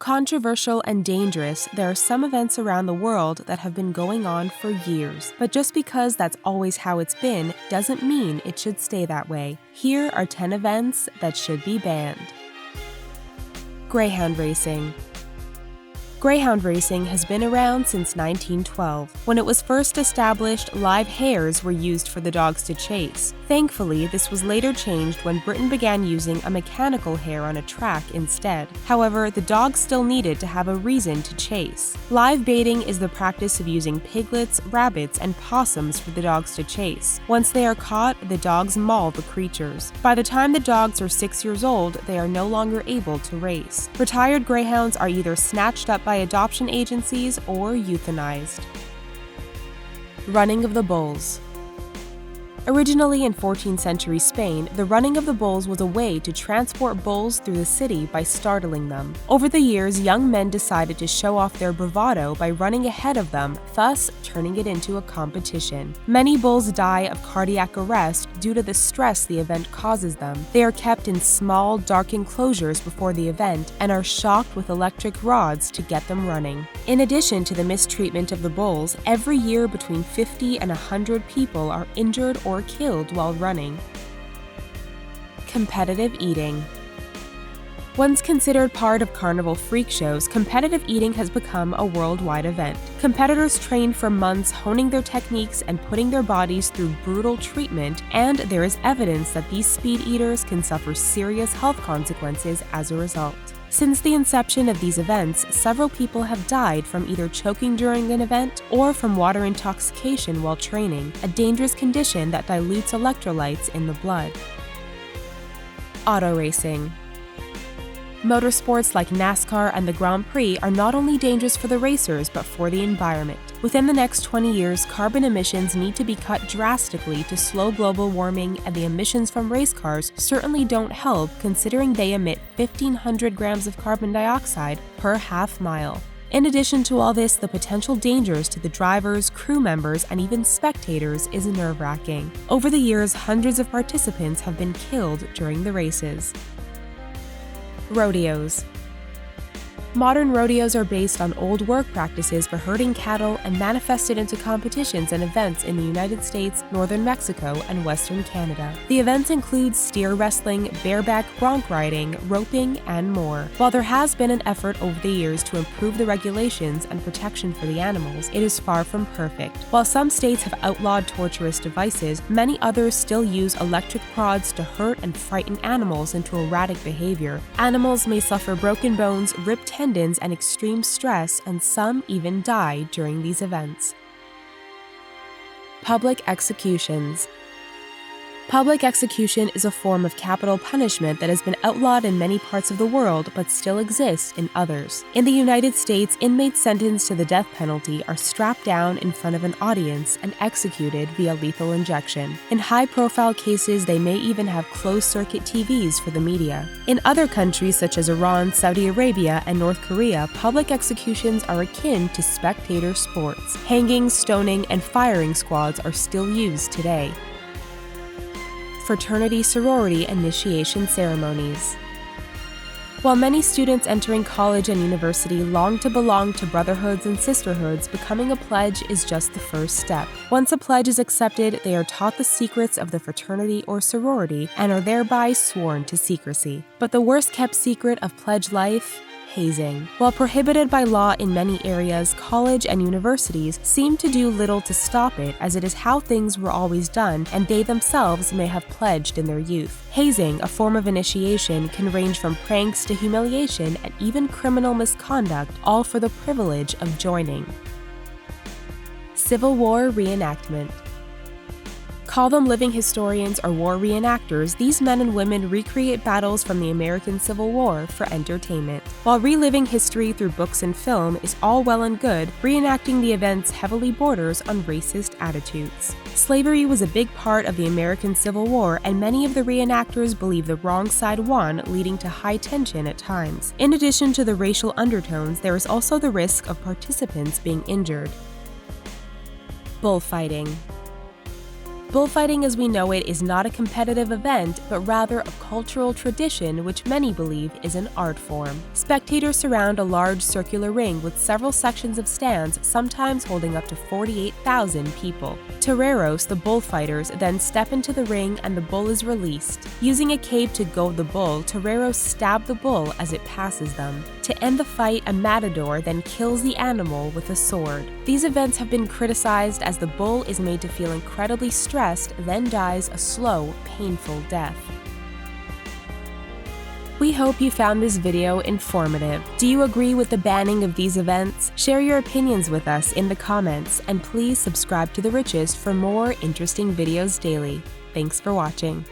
Controversial and dangerous, there are some events around the world that have been going on for years. But just because that's always how it's been, doesn't mean it should stay that way. Here are 10 events that should be banned. Greyhound racing. Greyhound racing has been around since 1912. When it was first established, live hares were used for the dogs to chase. Thankfully, this was later changed when Britain began using a mechanical hare on a track instead. However, the dogs still needed to have a reason to chase. Live baiting is the practice of using piglets, rabbits, and possums for the dogs to chase. Once they are caught, the dogs maul the creatures. By the time the dogs are 6 years old, they are no longer able to race. Retired greyhounds are either snatched up by adoption agencies or euthanized. Running of the bulls. Originally in 14th century Spain, the running of the bulls was a way to transport bulls through the city by startling them. Over the years, young men decided to show off their bravado by running ahead of them, thus turning it into a competition. Many bulls die of cardiac arrest due to the stress the event causes them. They are kept in small, dark enclosures before the event and are shocked with electric rods to get them running. In addition to the mistreatment of the bulls, every year between 50 and 100 people are injured or killed while running. Competitive eating. Once considered part of carnival freak shows, competitive eating has become a worldwide event. Competitors train for months honing their techniques and putting their bodies through brutal treatment, and there is evidence that these speed eaters can suffer serious health consequences as a result. Since the inception of these events, several people have died from either choking during an event or from water intoxication while training, a dangerous condition that dilutes electrolytes in the blood. Auto racing. Motorsports like NASCAR and the Grand Prix are not only dangerous for the racers but for the environment. Within the next 20 years, carbon emissions need to be cut drastically to slow global warming, and the emissions from race cars certainly don't help considering they emit 1,500 grams of carbon dioxide per half mile. In addition to all this, the potential dangers to the drivers, crew members, and even spectators is nerve-wracking. Over the years, hundreds of participants have been killed during the races. Rodeos. Modern rodeos are based on old work practices for herding cattle and manifested into competitions and events in the United States, northern Mexico, and western Canada. The events include steer wrestling, bareback bronc riding, roping, and more. While there has been an effort over the years to improve the regulations and protection for the animals, it is far from perfect. While some states have outlawed torturous devices, many others still use electric prods to hurt and frighten animals into erratic behavior. Animals may suffer broken bones, ripped tendons, and extreme stress, and some even die during these events. Public executions. Public execution is a form of capital punishment that has been outlawed in many parts of the world but still exists in others. In the United States, inmates sentenced to the death penalty are strapped down in front of an audience and executed via lethal injection. In high-profile cases, they may even have closed-circuit TVs for the media. In other countries such as Iran, Saudi Arabia, and North Korea, public executions are akin to spectator sports. Hanging, stoning, and firing squads are still used today. Fraternity sorority initiation ceremonies. While many students entering college and university long to belong to brotherhoods and sisterhoods, becoming a pledge is just the first step. Once a pledge is accepted, they are taught the secrets of the fraternity or sorority and are thereby sworn to secrecy. But the worst-kept secret of pledge life? Hazing. While prohibited by law in many areas, college and universities seem to do little to stop it, as it is how things were always done, and they themselves may have pledged in their youth. Hazing, a form of initiation, can range from pranks to humiliation and even criminal misconduct, all for the privilege of joining. Civil War reenactment. Call them living historians or war reenactors, these men and women recreate battles from the American Civil War for entertainment. While reliving history through books and film is all well and good, reenacting the events heavily borders on racist attitudes. Slavery was a big part of the American Civil War, and many of the reenactors believe the wrong side won, leading to high tension at times. In addition to the racial undertones, there is also the risk of participants being injured. Bullfighting. Bullfighting as we know it is not a competitive event, but rather a cultural tradition which many believe is an art form. Spectators surround a large circular ring with several sections of stands, sometimes holding up to 48,000 people. Toreros, the bullfighters, then step into the ring and the bull is released. Using a cape to goad the bull, toreros stab the bull as it passes them. To end the fight, a matador then kills the animal with a sword. These events have been criticized as the bull is made to feel incredibly stressed, then dies a slow, painful death. We hope you found this video informative. Do you agree with the banning of these events? Share your opinions with us in the comments, and please subscribe to TheRichest for more interesting videos daily. Thanks for watching.